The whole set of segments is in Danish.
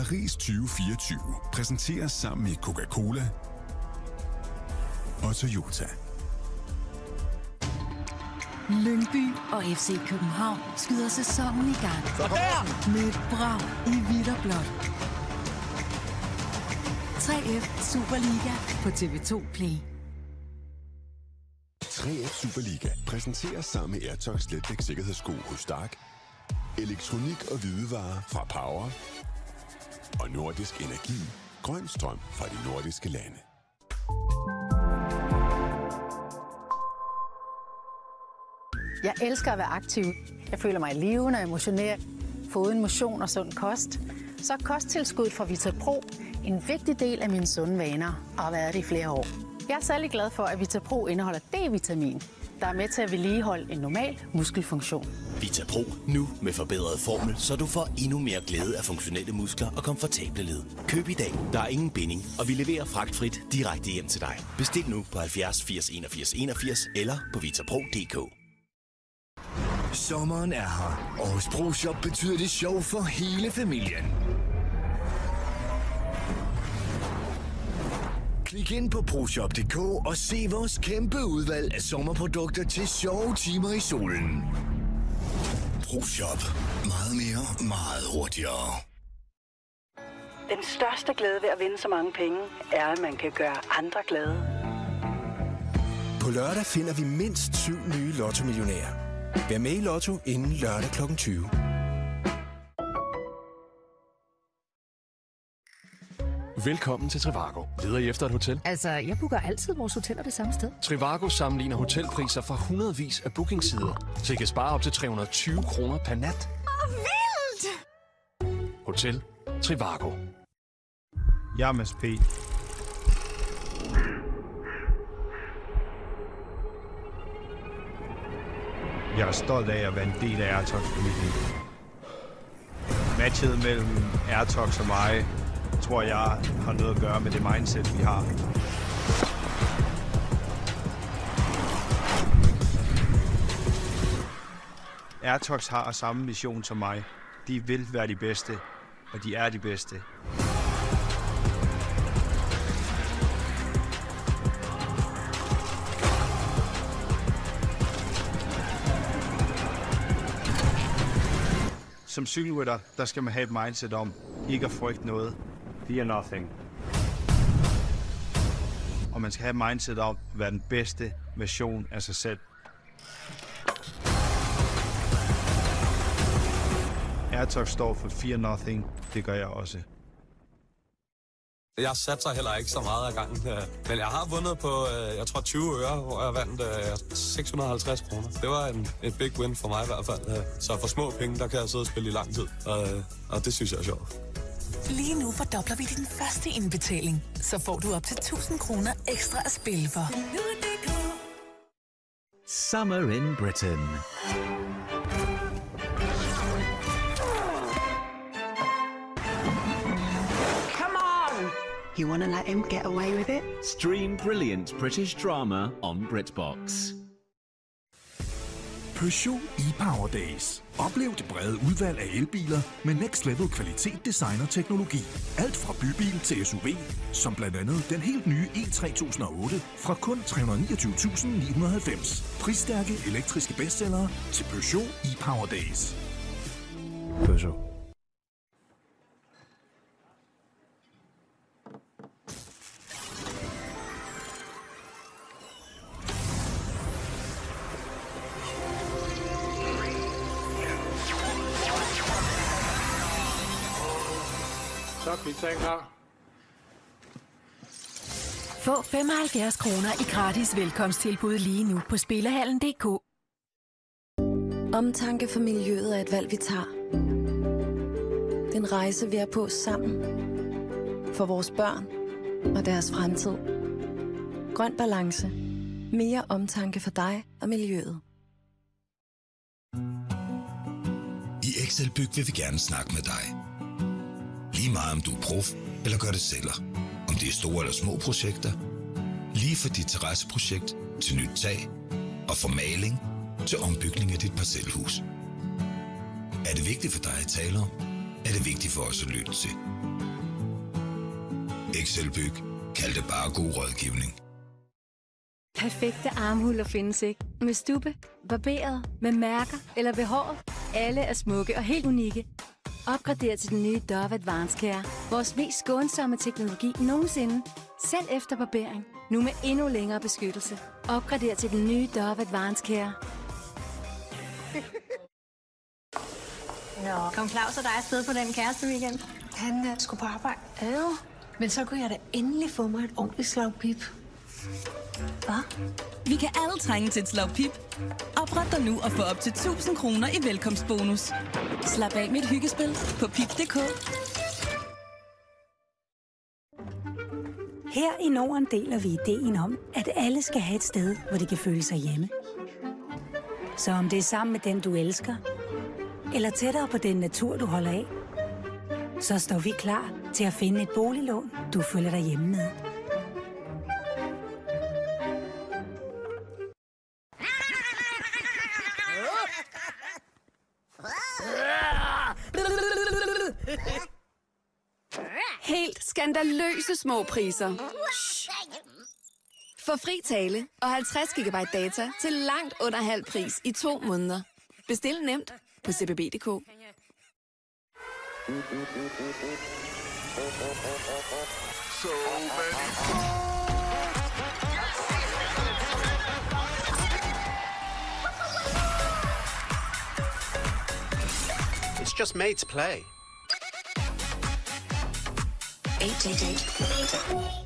Paris 2024 præsenteres sammen med Coca-Cola og Toyota. Lyngby og FC København skyder sæsonen i gang. Med et brag i hvidt og blåt. 3F Superliga på TV2 Play. 3F Superliga præsenteres sammen med Airtox Letvægt sikkerhedssko hos Stark, elektronik og hvidevarer fra Power og Nordisk Energi, grøn strøm fra de nordiske lande. Jeg elsker at være aktiv. Jeg føler mig levende og emotioneret. Foruden motion og sund kost, så er kosttilskud fra VitaPro en vigtig del af mine sunde vaner og har været det i flere år. Jeg er særlig glad for, at VitaPro indeholder D-vitamin, der er med til at vedligeholde en normal muskelfunktion. VitaPro nu med forbedret formel, så du får endnu mere glæde af funktionelle muskler og komfortable led. Køb i dag. Der er ingen binding, og vi leverer fragtfrit direkte hjem til dig. Bestil nu på 70 80 81 81 eller på vitapro.dk. Sommeren er her, og hos ProShop betyder det sjov for hele familien. Klik ind på ProShop.dk og se vores kæmpe udvalg af sommerprodukter til sjove timer i solen. ProShop. Meget mere, meget hurtigere. Den største glæde ved at vinde så mange penge, er, at man kan gøre andre glade. På lørdag finder vi mindst 7 nye lotto-millionærer. Vær med i Lotto inden lørdag kl. 20. Velkommen til Trivago. Leder I efter et hotel? Altså, jeg booker altid vores hoteller det samme sted. Trivago sammenligner hotelpriser fra hundredvis af bookingsider, så I kan spare op til 320 kroner per nat. Vildt! Hotel Trivago. Jeg er Mads P. Jeg er stolt af at være en del af Airtox-familien. Matchet mellem Airtox og mig, tror jeg, har noget at gøre med det mindset, vi har. Airtox har samme mission som mig. De vil være de bedste, og de er de bedste. Som cykelrytter, der skal man have et mindset om ikke at frygte noget. Fear nothing. Og man skal have et mindset om at være den bedste version af sig selv. Airtox står for Fear nothing. Det gør jeg også. Jeg satser heller ikke så meget af gangen, men jeg har vundet på, jeg tror 20 øre, hvor jeg vandt 650 kroner. Det var en big win for mig i hvert fald. Så for små penge, der kan jeg sidde og spille i lang tid, og det synes jeg er sjovt. Lige nu fordobler vi din første indbetaling, så får du op til 1000 kroner ekstra at spille for. Summer in Britain. You want to let him get away with it? Stream brilliant British drama on BritBox. Peugeot e-Power Days. Oplev det brede udvalg af elbiler med next level kvalitet, design og teknologi. Alt fra bybil til SUV, som blandt andet den helt nye e-3008 fra kun 329.990. Prisstærke elektriske bestsellere til Peugeot e-Power Days. Peugeot. Så er pizzaen klar. Få 75 kroner i gratis velkomsttilbud lige nu på spillehallen.dk. Omtanke for miljøet er et valg, vi tager. Den rejse, vi er på sammen. For vores børn og deres fremtid. Grøn balance. Mere omtanke for dig og miljøet. I Excelbyg vil vi gerne snakke med dig. Lige meget om du er prof eller gør det selv. Om det er store eller små projekter. Lige fra dit terrasseprojekt til nyt tag. Og fra maling til ombygning af dit parcelhus. Er det vigtigt for dig at tale om? Er det vigtigt for os at lytte til? Excelbyg. Kald det bare god rådgivning. Perfekte armhuler findes ikke. Med stubbe, barberet, med mærker eller ved håret. Alle er smukke og helt unikke. Opgrader til den nye Dove Advanced Care. Vores mest skånsomme teknologi nogensinde. Selv efter barbering. Nu med endnu længere beskyttelse. Opgrader til den nye Dove Advanced Care. Nå, kom Claus og dig afsted på den kæreste weekend? Han skulle på arbejde. Men så kunne jeg da endelig få mig et ordentligt slag pip. Hvad? Vi kan alle trænge til et slag pip. Opret dig nu og få op til 1000 kroner i velkomstbonus. Slap af med et hyggespil på pip.dk. Her i Norden deler vi ideen om, at alle skal have et sted, hvor de kan føle sig hjemme. Så om det er sammen med den, du elsker, eller tættere på den natur, du holder af, så står vi klar til at finde et boliglån, du føler dig hjemme med. Helt skandaløse små priser. Få fri tale og 50 GB data til langt under halv pris i 2 måneder. Bestil nemt på cbb.dk. It's just made to play. 888.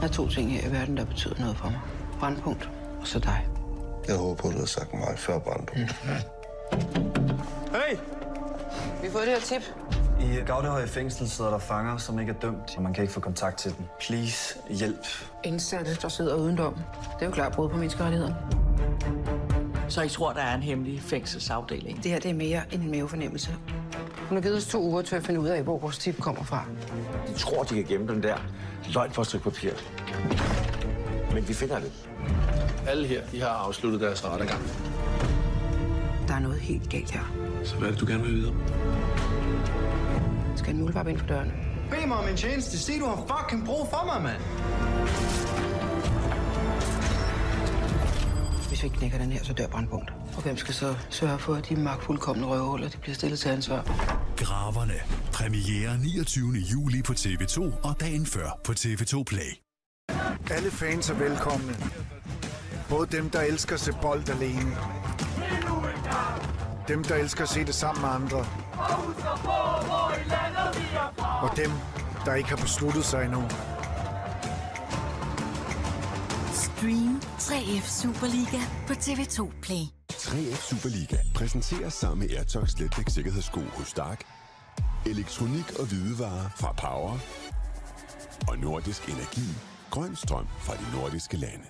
Der er 2 ting her i verden, der betyder noget for mig. Brandpunkt, og så dig. Jeg håber på, du har sagt mig før Brandpunkt. Hey! Vi har fået det her tip. I Gaudenhøj fængsel sidder der fanger, som ikke er dømt, og man kan ikke få kontakt til dem. Please, hjælp. Indsatte, der sidder uden dom. Det er jo klart brud på menneskerettighederne. Så I tror, der er en hemmelig fængselsafdeling? Det her, det er mere end en mavefornemmelse. Hun har givet os 2 uger til at finde ud af, hvor vores tip kommer fra. De tror, de kan gemme den der løgn på et stykke papir. Men vi finder det. Alle her, de har afsluttet deres rettergang. Der er noget helt galt her. Så hvad er det, du gerne vil vide? Skal en muldvarp ind for dørene? Bed mig om en tjeneste. Se, du har fucking brug for mig, mand. Hvis vi ikke knækker den her, så dør Brandpunkt. Og hvem skal så sørge for, at de magtfuldkomne røvhuller, de bliver stillet til ansvar? Graverne. Premiere 29. juli på TV2 og dagen før på TV2 Play. Alle fans er velkomne. Både dem, der elsker at se bold alene. Dem, der elsker at se det sammen med andre. Og dem, der ikke har besluttet sig endnu. Stream 3F Superliga på TV2 Play. 3F Superliga præsenterer sammen med Airtox Letdæk sikkerhedssko hos Stark, elektronik og hvidevarer fra Power og Nordisk Energi, grøn strøm fra de nordiske lande.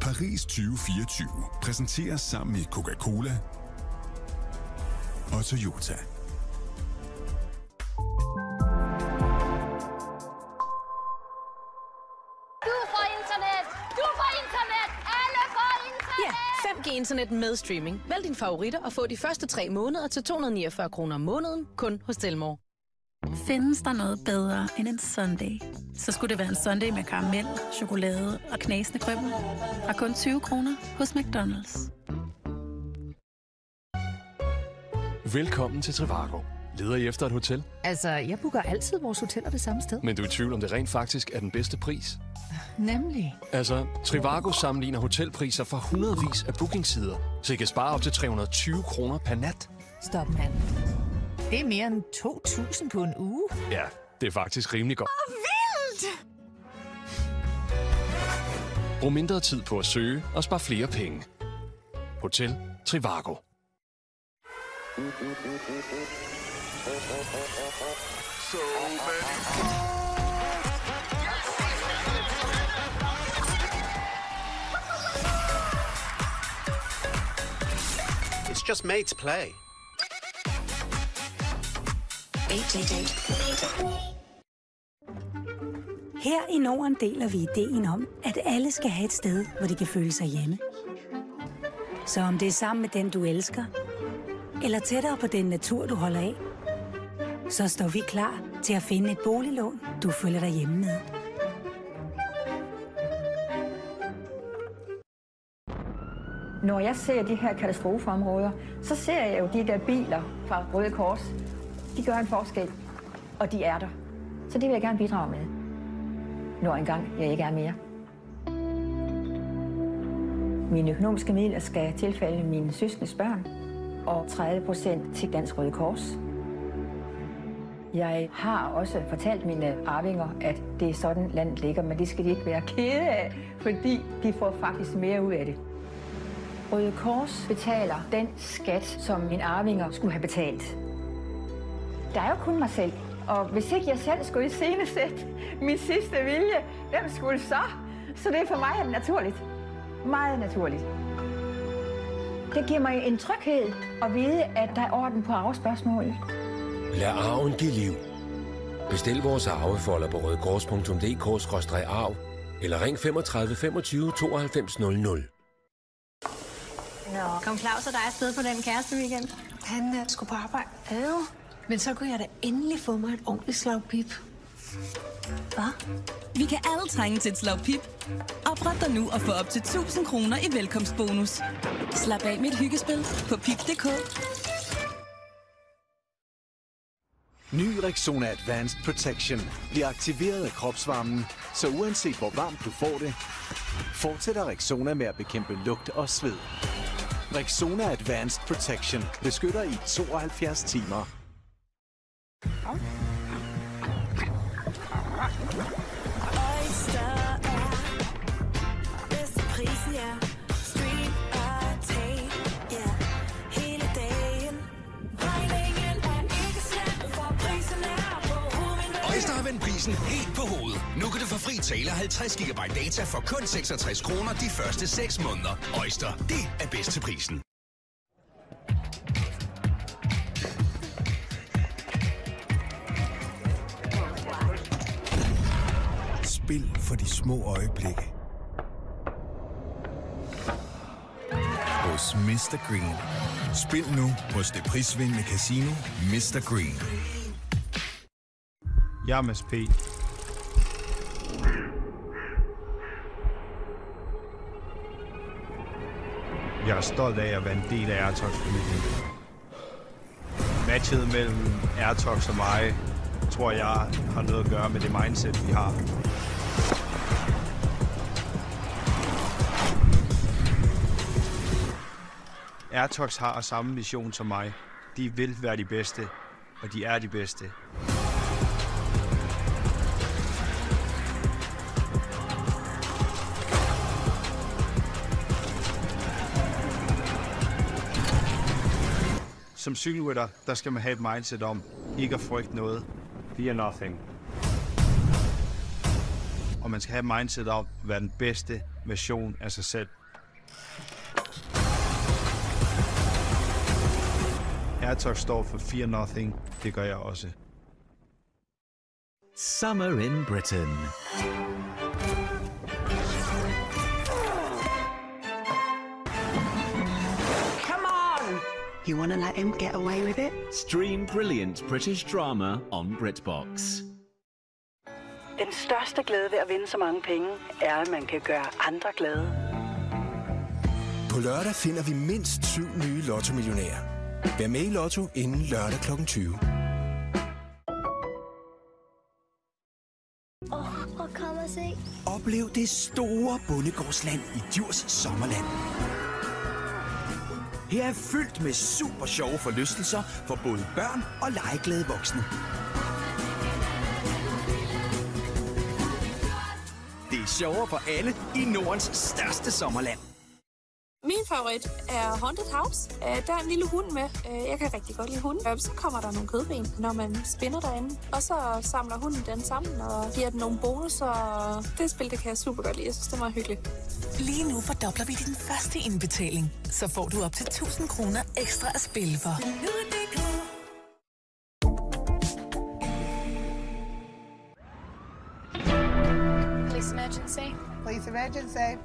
Paris 2024 præsenteres sammen med Coca-Cola og Toyota. Ja, 5G-internet med streaming. Vælg dine favoritter og få de første 3 måneder til 249 kroner om måneden, kun hos Telmore. Findes der noget bedre end en sundae? Så skulle det være en sundae med karamel, chokolade og knasende krømmel. Og kun 20 kroner hos McDonald's. Velkommen til Trivago. Leder I efter et hotel? Altså, jeg booker altid vores hoteller det samme sted. Men du er i tvivl om det rent faktisk er den bedste pris? Nemlig. Altså, Trivago sammenligner hotelpriser fra hundredvis af bookingsider, så I kan spare op til 320 kroner per nat. Stop, mand. Det er mere end 2.000 på en uge. Ja, det er faktisk rimelig godt. Vildt! Brug mindre tid på at søge og spare flere penge. Hotel Trivago. It's just made to play. Her i Norden deler vi ideen om, at alle skal have et sted, hvor de kan føle sig hjemme. Så om det er sammen med den, du elsker, eller tættere på den natur, du holder af, så står vi klar til at finde et boliglån, du føler dig hjemme med. Når jeg ser de her katastrofeområder, så ser jeg jo de der biler fra Røde Kors. De gør en forskel, og de er der. Så det vil jeg gerne bidrage med, når engang jeg ikke er mere. Mine økonomiske midler skal tilfalde mine søskendes børn, og 30% til Dansk Røde Kors. Jeg har også fortalt mine arvinger, at det er sådan, landet ligger, men det skal de ikke være kede af, fordi de får faktisk mere ud af det. Røde Kors betaler den skat, som mine arvinger skulle have betalt. Der er jo kun mig selv, og hvis ikke jeg selv skulle iscenesætte min sidste vilje, hvem skulle så? Så det er for mig naturligt. Meget naturligt. Det giver mig en tryghed at vide, at der er orden på arvespørgsmålet. Lad arven give liv. Bestil vores arvefolder på rødekors.dk/arv eller ring 35 25 92 00. Nå, kom Claus og dig afsted på den kæreste weekend? Han skulle på arbejde. Men så kunne jeg da endelig få mig et ordentligt slag pip. Hvad? Vi kan alle trænge til et slag pip. Opret dig nu og få op til 1.000 kroner i velkomstbonus. Slap af med et hyggespil på pip.dk. Ny Rexona Advanced Protection bliver aktiveret af kropsvarmen, så uanset hvor varmt du får det, fortsætter Rexona med at bekæmpe lugt og sved. Rexona Advanced Protection beskytter i 72 timer. Øjster har vendt prisen helt på hovedet. Nu kan du få fri tale 50 GB data for kun 66 kroner de første 6 måneder. Øjster, det er bedst til prisen. Spil for de små øjeblikke. Hos Mr. Green. Spil nu hos det prisvindende casino Mr. Green. Jeg er Mads P. Jeg er stolt af at være en del af Airtox-familien. Matchet mellem Airtox og mig, tror jeg, har noget at gøre med det mindset, vi har. Airtox har samme mission som mig. De vil være de bedste, og de er de bedste. Som cykelrytter, der skal man have et mindset om ikke at frygte noget. Fear nothing. Og man skal have et mindset om at være den bedste version af sig selv. Airtox står for Fear nothing. Det gør jeg også. Summer in Britain. You want to let him get away with it? Stream brilliant British drama on BritBox. Den største glæde ved at vinde så mange penge, er, at man kan gøre andre glade. På lørdag finder vi mindst 7 nye lotto-millionærer. Vær med i Lotto inden lørdag kl. 20. Og kom og se. Oplev det store bondegårdsland i Djurs Sommerland. Her er fyldt med super sjove forlystelser for både børn og legeglade voksne. Det er sjovere for alle i Nordens største sommerland. Min favorit er Haunted House. Der er en lille hund med. Jeg kan rigtig godt lide hunde. Så kommer der nogle kødben, når man spinner derinde. Og så samler hunden den sammen og giver den nogle bonusser. Det spil, det kan jeg super godt lide. Jeg synes, det er meget hyggeligt. Lige nu fordobler vi din første indbetaling. Så får du op til 1.000 kroner ekstra at spille for. Police emergency. Police emergency.